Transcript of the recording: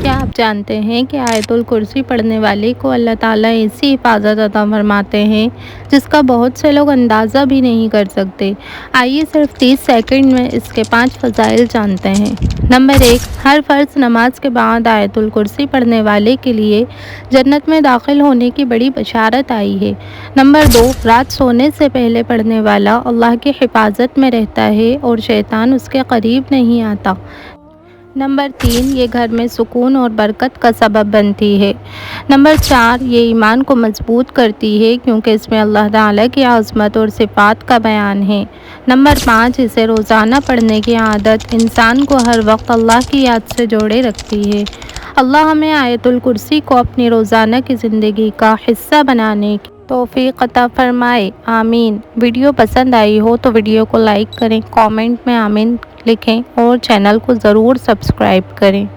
क्या आप जानते हैं कि आयतुल कुर्सी पढ़ने वाले को अल्लाह ताला ऐसी हिफाजत अता फरमाते हैं जिसका बहुत से लोग अंदाज़ा भी नहीं कर सकते। आइए सिर्फ 30 सेकंड में इसके 5 फ़ज़ाइल जानते हैं। नंबर 1, हर फ़र्ज़ नमाज के बाद आयतुल कुर्सी पढ़ने वाले के लिए जन्नत में दाखिल होने की बड़ी बशारत आई है। नंबर 2, रात सोने से पहले पढ़ने वाला अल्लाह की हिफाजत में रहता है और शैतान उसके करीब नहीं आता। नंबर 3, ये घर में सुकून और बरकत का सबब बनती है। नंबर 4, ये ईमान को मजबूत करती है क्योंकि इसमें अल्लाह ताला की आज़मत और सिफ़ात का बयान है। नंबर 5, इसे रोज़ाना पढ़ने की आदत इंसान को हर वक्त अल्लाह की याद से जोड़े रखती है। अल्लाह हमें आयतुल कुर्सी को अपनी रोज़ाना की ज़िंदगी का हिस्सा बनाने की तौफ़ीक़ अता फ़रमाए। आमीन। वीडियो पसंद आई हो तो वीडियो को लाइक करें, कमेंट में आमीन लिखें और चैनल को ज़रूर सब्सक्राइब करें।